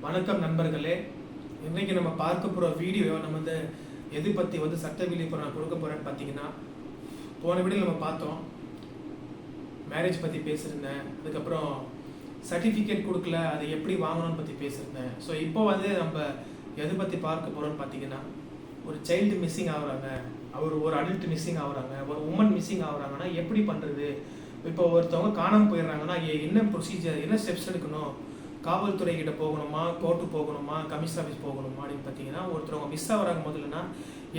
வணக்கம் நண்பர்களே. இன்றைக்கு நம்ம பார்க்க போகிற வீடியோ நம்ம எது பற்றி சட்ட விழிப்புணர்வு நான் கொடுக்க போகிறேன்னு பார்த்தீங்கன்னா, போன வீடியோ நம்ம பார்த்தோம், மேரேஜ் பற்றி பேசியிருந்தேன். அதுக்கப்புறம் சர்டிஃபிகேட் கொடுக்கல அதை எப்படி வாங்கணும்னு பற்றி பேசியிருந்தேன். ஸோ இப்போ நம்ம எது பற்றி பார்க்க போகிறோம்னு பார்த்தீங்கன்னா, ஒரு சைல்டு மிஸ்ஸிங் ஆகுறாங்க, ஒரு அடல்ட் மிஸ்ஸிங் ஆகுறாங்க, ஒரு உமன் மிஸ்ஸிங் ஆகுறாங்கன்னா எப்படி பண்ணுறது. இப்போ ஒருத்தவங்க காணாமல் போயிடுறாங்கன்னா என்ன ப்ரொசீஜர், என்ன ஸ்டெப்ஸ் எடுக்கணும், காவல்துறை கிட்ட போகணுமா, கோர்ட்டு போகணுமா, கமிஷன் ஆஃபீஸ் போகணுமா அப்படின்னு பார்த்தீங்கன்னா, ஒருத்தவங்க மிஸ் ஆகிறாங்க முதல்லனா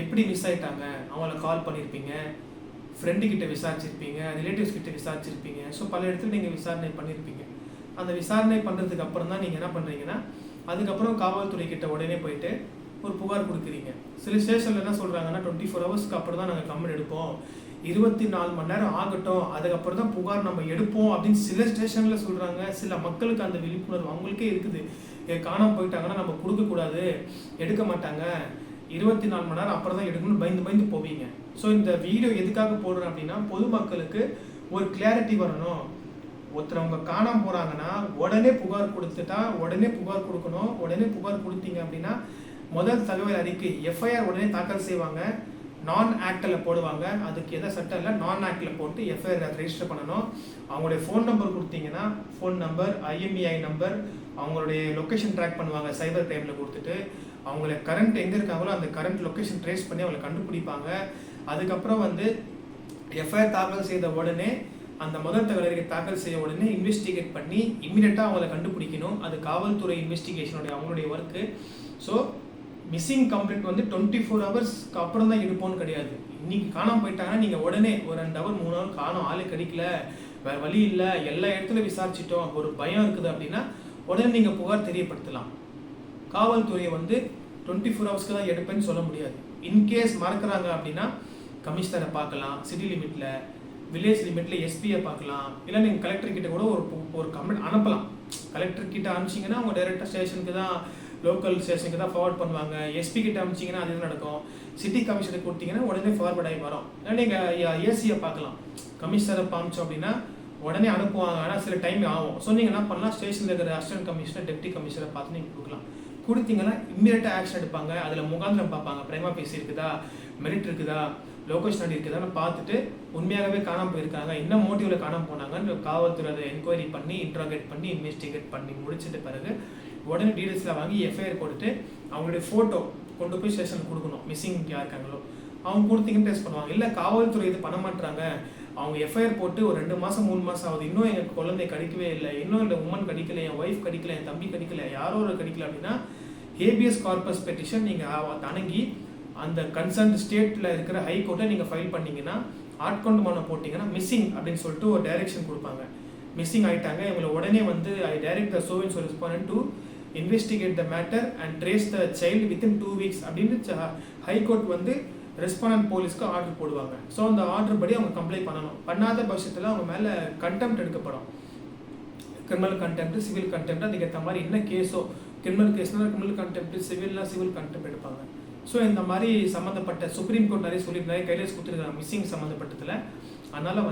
எப்படி மிஸ் ஆகிட்டாங்க, அவங்கள கால் பண்ணியிருப்பீங்க, ஃப்ரெண்டு கிட்ட விசாரிச்சிருப்பீங்க, ரிலேட்டிவ்ஸ் கிட்ட விசாரிச்சிருப்பீங்க. ஸோ பல இடத்துல நீங்கள் விசாரணை பண்ணியிருப்பீங்க. அந்த விசாரணை பண்ணுறதுக்கு அப்புறம் தான் நீங்கள் என்ன பண்ணுறீங்கன்னா, அதுக்கப்புறம் காவல்துறை கிட்ட உடனே போயிட்டு ஒரு புகார் கொடுக்குறீங்க. சில ஸ்டேஷனில் என்ன சொல்கிறாங்கன்னா, 24 ஹவர்ஸ்க்கு அப்புறம் தான் நாங்கள் கம்ப்ளைண்ட் எடுப்போம், 24 மணி நேரம் ஆகட்டும், அதுக்கப்புறம் தான் புகார் நம்ம எடுப்போம் அப்படின்னு சில ஸ்டேஷனில் சொல்கிறாங்க. சில மக்களுக்கு அந்த விழிப்புணர்வு அவங்களுக்கே இருக்குது, காணாமல் போயிட்டாங்கன்னா நம்ம கொடுக்கக்கூடாது, எடுக்க மாட்டாங்க, 24 மணி நேரம் அப்புறம் தான் எடுக்கணும்னு பயந்து போவீங்க. ஸோ இந்த வீடியோ எதுக்காக போடுறேன் அப்படின்னா, பொதுமக்களுக்கு ஒரு கிளாரிட்டி வரணும். ஒருத்தரவங்க காணாமல் போகிறாங்கன்னா உடனே புகார் கொடுத்துட்டா உடனே புகார் கொடுக்கணும். உடனே புகார் கொடுத்தீங்க அப்படின்னா முதல் தகவல் அறிக்கை எஃப்ஐஆர் உடனே தாக்கல் செய்வாங்க, நான் ஆக்டில் போடுவாங்க. அதுக்கு எதை சட்டம் இல்லை, நான் ஆக்டில் போட்டு எஃப்ஐஆர் ரெஜிஸ்டர் பண்ணணும். அவங்களுடைய ஃபோன் நம்பர் கொடுத்தீங்கன்னா ஃபோன் நம்பர், IMEI நம்பர், அவங்களுடைய லொக்கேஷன் ட்ராக் பண்ணுவாங்க சைபர் கிரைமில் கொடுத்துட்டு. அவங்கள கரண்ட் எங்கே இருக்காங்களோ அந்த கரண்ட் லொக்கேஷன் ட்ரேஸ் பண்ணி அவங்களை கண்டுபிடிப்பாங்க. அதுக்கப்புறம் எஃப்ஐஆர் தாக்கல் செய்த உடனே அந்த முதல் தகவல் அறிக்கை தாக்கல் செய்ய உடனே இன்வெஸ்டிகேட் பண்ணி இம்மிடியட்டாக அவங்களை கண்டுபிடிக்கணும். அது காவல்துறை இன்வெஸ்டிகேஷனுடைய அவங்களுடைய ஒர்க்கு. ஸோ மிஸ்ஸிங் கம்ப்ளைண்ட் 24 ஹவர்ஸ்க்கு அப்புறம் தான் எடுப்போம்னு கிடையாது. இன்னைக்கு காணாமல் போயிட்டாங்கன்னா நீங்கள் உடனே ஒரு 2 ஹவர் 3 ஹவர் காணும், ஆளே கிடைக்கல, வேறு வழி இல்லை, எல்லா இடத்துல விசாரிச்சிட்டோம், ஒரு பயம் இருக்குது அப்படின்னா உடனே நீங்கள் புகார் தெரியப்படுத்தலாம். காவல்துறையை 24 ஹவர்ஸ்க்கு தான் எடுப்பேன்னு சொல்ல முடியாது. இன்கேஸ் மறக்கிறாங்க அப்படின்னா கமிஷனரை பார்க்கலாம், சிட்டி லிமிட்டில், வில்லேஜ் லிமிட்டில் எஸ்பியை பார்க்கலாம், இல்லை நீங்கள் கலெக்டர் கிட்ட கூட ஒரு கம்ப்ளைண்ட் அனுப்பலாம். கலெக்டர் கிட்ட அனுப்பிச்சிங்கன்னா அவங்க டைரெக்டாக ஸ்டேஷனுக்கு தான், லோக்கல் ஸ்டேஷனுக்கு தான் ஃபார்வர்ட் பண்ணுவாங்க. எஸ்பி கிட்ட அனுப்பிச்சிங்கன்னா அது நடக்கும். சிட்டி கமிஷனுக்கு கொடுத்தீங்கன்னா உடனே ஃபார்வர்ட் ஆகி வரும். இல்லை நீங்கள் ஏசியை பார்க்கலாம், கமிஷனரை அனுப்பிச்சோம் அப்படின்னா உடனே அனுப்புவாங்க, ஆனால் சில டைம் ஆகும். ஸோ நீங்கள் என்ன பண்ணலாம், ஸ்டேஷனில் இருக்கிற அசிஸ்டன்ட் கமிஷனர், டெப்டி கமிஷனரை பார்த்து நீங்கள் கொடுத்தீங்கன்னா இம்மீடியட்டாக ஆக்ஷன் எடுப்பாங்க. அதில் முகாந்திரம் பார்ப்பாங்க, பிரைமா பேசி இருக்குதா, மெரிட் இருக்குதா, லோகேஷன் இருக்குதான்னு பார்த்துட்டு உண்மையாகவே காணாமல் போயிருக்காங்க, என்ன மோட்டிவில் காணாமல் போனாங்கன்னு காவல்துறை அதை என்கொயரி பண்ணி இன்ட்ராகேட் பண்ணி இன்வெஸ்டிகேட் பண்ணி முடிச்சிட்ட பிறகு உடனே டீடைல்ஸில் வாங்கி எஃப்ஐஆர் கொடுத்து அவங்களுடைய ஃபோட்டோ கொண்டு போய் ஸ்டேஷனுக்கு கொடுக்கணும். மிஸ்ஸிங் யார் இருக்காங்களோ அவங்க கொடுத்தீங்கன்னு டெஸ்ட் பண்ணுவாங்க. இல்லை காவல்துறை இது பண்ண மாட்டாங்க, அவங்க எஃப்ஐஆர் போட்டு ஒரு 2 மாதம் 3 மாதம் ஆகுது, இன்னும் எங்கள் குழந்தை கிடைக்கவே இல்லை, இன்னும் இந்த உமன் கிடைக்கல, என் ஒய்ஃப் கிடைக்கல, என் தம்பி கிடைக்கல, யாரோ ஒரு கிடைக்கல அப்படின்னா ஹேபியஸ் கார்பஸ் பெட்டிஷன் நீங்கள் அணுகி அந்த கன்சர்ன் ஸ்டேட்டில் இருக்கிற ஹைகோர்ட்டை நீங்கள் ஃபைல் பண்ணிங்கன்னா, ஆட்கொண்டு மனு போட்டிங்கன்னா மிஸ்ஸிங் அப்படின்னு சொல்லிட்டு ஒரு டைரெக்ஷன் கொடுப்பாங்க. மிஸ்ஸிங் ஆகிட்டாங்க, இவங்களை உடனே I direct the so and so respondent to investigate the matter and trace the child within 2 weeks அப்படின்னு ஹைகோர்ட் ரெஸ்பாண்டன்ட் போலீஸ்க்கு ஆர்டர் போடுவாங்க. ஸோ அந்த ஆர்டர் படி அவங்க கம்ப்ளைண்ட் பண்ணணும். பண்ணாத பட்சத்தில் அவங்க மேலே கண்டெம்ட் எடுக்கப்படும். கிரிமினல் கண்டெம்ட், சிவில் கண்டெம்ட், அதுக்கேற்ற மாதிரி என்ன கேஸோ, கிரிமினல் கேஸ்னால் கிரிமினல் கண்டெம்ட், சிவில்னா சிவில் கண்டெம்ட் எடுப்பாங்க. ஸோ இந்த மாதிரி சம்மந்தப்பட்ட சுப்ரீம் கோர்ட் நிறைய கைட்லைன்ஸ் கொடுத்துருக்காங்க மிஸ்ஸிங் சம்மந்தப்பட்டதில். அதனால்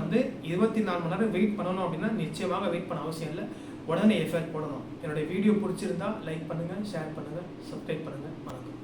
24 மணி நேரம் வெயிட் பண்ணணும் அப்படின்னா நிச்சயமாக வெயிட் பண்ண அவசியம் இல்லை, உடனே எஃப்ஐஆர் போடணும். என்னுடைய வீடியோ பிடிச்சிருந்தா லைக் பண்ணுங்கள், ஷேர் பண்ணுங்கள், சப்ஸ்கிரைப் பண்ணுங்கள். வணக்கம்.